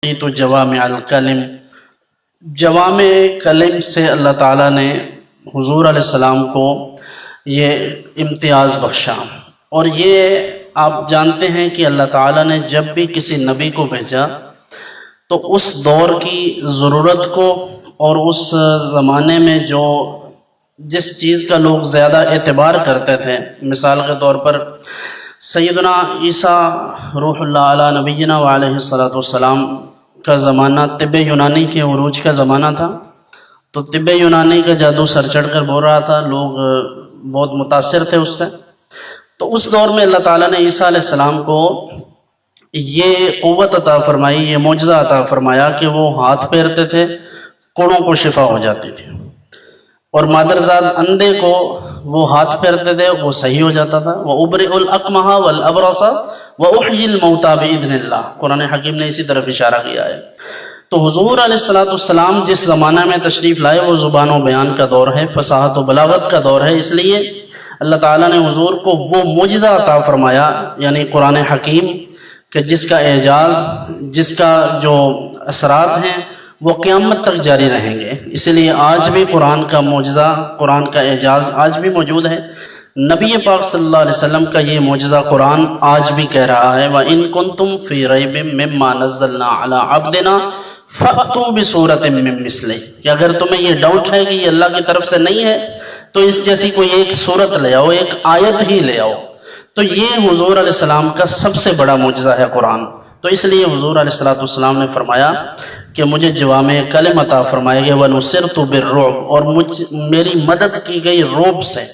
تو جوامع الکلم، جوامع کلم سے اللہ تعالیٰ نے حضور علیہ السلام کو یہ امتیاز بخشا۔ اور یہ آپ جانتے ہیں کہ اللہ تعالیٰ نے جب بھی کسی نبی کو بھیجا تو اس دور کی ضرورت کو اور اس زمانے میں جس چیز کا لوگ زیادہ اعتبار کرتے تھے، مثال کے طور پر سیدنا عیسیٰ روح اللہ علیہ نبینا وعلیہ الصلوۃ والسلام کا زمانہ طب یونانی کے عروج کا زمانہ تھا، تو طب یونانی کا جادو سر چڑھ کر بول رہا تھا، لوگ بہت متاثر تھے اس سے۔ تو اس دور میں اللہ تعالیٰ نے عیسیٰ علیہ السلام کو یہ قوت عطا فرمائی، یہ معجزہ عطا فرمایا کہ وہ ہاتھ پھیرتے تھے، کوڑوں کو شفا ہو جاتی تھی، اور مادرزاد اندھے کو وہ ہاتھ پھیرتے تھے وہ صحیح ہو جاتا تھا۔ وَأُبْرِئُ الْأَكْمَحَ وَالْأَبْرَصَ وَأُحْيِي الْمَوْتَى بِإِذْنِ اللَّهِ، قرآن حکیم نے اسی طرف اشارہ کیا ہے۔ تو حضور علیہ السلام جس زمانہ میں تشریف لائے وہ زبان و بیان کا دور ہے، فصاحت و بلاغت کا دور ہے، اس لیے اللہ تعالیٰ نے حضور کو وہ معجزہ عطا فرمایا، یعنی قرآن حکیم، کہ جس کا اعجاز، جس کا جو اثرات ہیں وہ قیامت تک جاری رہیں گے۔ اسی لیے آج بھی قرآن کا معجزہ، قرآن کا اعجاز آج بھی موجود ہے۔ نبی پاک صلی اللہ علیہ وسلم کا یہ معجزہ قرآن آج بھی کہہ رہا ہے وَإِن كُنتُمْ فِي رَيْبٍ مِّمَّا نَزَّلْنَا عَلَىٰ عَبْدِنَا فَأْتُوا بِسُورَةٍ مِّن مِّثْلِهِ، کہ اگر تمہیں یہ ڈاؤٹ ہے کہ یہ اللہ کی طرف سے نہیں ہے تو اس جیسی کوئی ایک صورت لے آؤ، ایک آیت ہی لے آؤ۔ تو یہ حضور علیہ السلام کا سب سے بڑا معجزہ ہے قرآن۔ تو اس لیے حضور علیہ السلام نے فرمایا کہ مجھے جوامع کلم عطا فرمائے گئے، وَنُصِرْتُ بِالرُّعْبِ، اور میری مدد کی گئی رعب سے،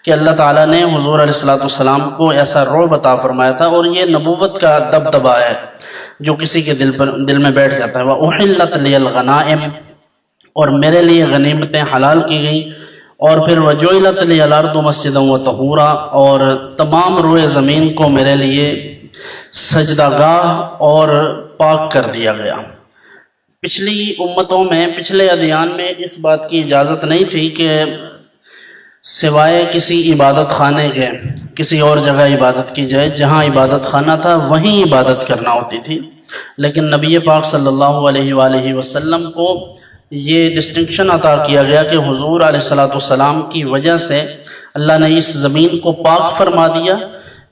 کہ اللہ تعالیٰ نے حضور علیہ السلام کو ایسا رعب عطا فرمایا تھا، اور یہ نبوت کا دبدبہ ہے جو کسی کے دل میں بیٹھ جاتا ہے۔ وَأُحِلَّتْ لِيَ الْغَنَائِمُ، اور میرے لیے غنیمتیں حلال کی گئیں، اور پھر وَجُعِلَتْ لِيَ الْأَرْضُ مَسْجِدًا وَطَہُورًا، اور تمام روئے زمین کو میرے لیے سجدہ گاہ اور پاک کر دیا گیا۔ پچھلی امتوں میں، پچھلے ادیان میں اس بات کی اجازت نہیں تھی کہ سوائے کسی عبادت خانے کے کسی اور جگہ عبادت کی جائے، جہاں عبادت خانہ تھا وہیں عبادت کرنا ہوتی تھی۔ لیکن نبی پاک صلی اللہ علیہ وآلہ وسلم کو یہ ڈسٹنکشن عطا کیا گیا کہ حضور علیہ السلام کی وجہ سے اللہ نے اس زمین کو پاک فرما دیا۔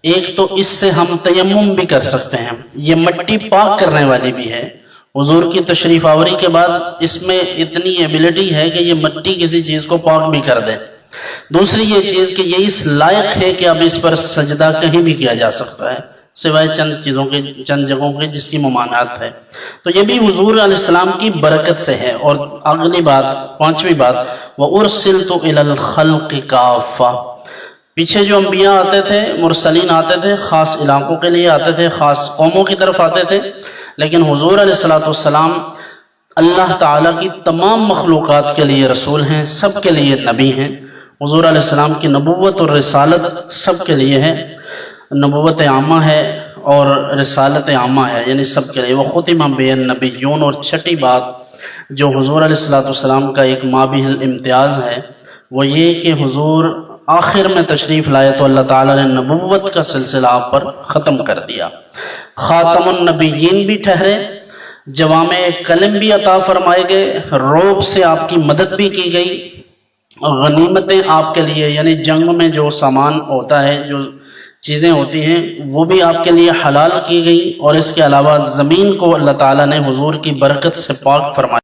ایک تو اس سے ہم تیمم بھی کر سکتے ہیں، یہ مٹی پاک کرنے والی بھی ہے۔ حضور کی تشریف آوری کے بعد اس میں اتنی ایبلٹی ہے کہ یہ مٹی کسی چیز کو پاک بھی کر دے۔ دوسری یہ چیز کہ یہ اس لائق ہے کہ اب اس پر سجدہ کہیں بھی کیا جا سکتا ہے، سوائے چند جگہوں کے جس کی ممانعت ہے۔ تو یہ بھی حضور علیہ السلام کی برکت سے ہے۔ اور اگلی بات، پانچویں بات، وَأُرْسِلْتُ إِلَى الْخَلْقِ كَافَّةً، پیچھے جو انبیاء آتے تھے، مرسلین آتے تھے، خاص علاقوں کے لیے آتے تھے، خاص قوموں کی طرف آتے تھے، لیکن حضور علیہ السلام اللہ تعالیٰ کی تمام مخلوقات کے لیے رسول ہیں، سب کے لیے نبی ہیں۔ حضور علیہ السلام کی نبوت اور رسالت سب کے لیے ہے، نبوت عامہ ہے اور رسالت عامہ ہے، یعنی سب کے لیے۔ وَخُتِمَ بِهِ النَّبِيُّونَ، اور چھٹی بات جو حضور علیہ السلام کا ایک مابہ الامتیاز ہے وہ یہ کہ حضور آخر میں تشریف لائے تو اللہ تعالیٰ نے نبوت کا سلسلہ آپ پر ختم کر دیا، خاتم النبیین بھی ٹھہرے، جوامع کلم بھی عطا فرمائے گئے، رعب سے آپ کی مدد بھی کی گئی، غنیمتیں آپ کے لیے، یعنی جنگ میں جو سامان ہوتا ہے، جو چیزیں ہوتی ہیں وہ بھی آپ کے لیے حلال کی گئی، اور اس کے علاوہ زمین کو اللہ تعالیٰ نے حضور کی برکت سے پاک فرمایا۔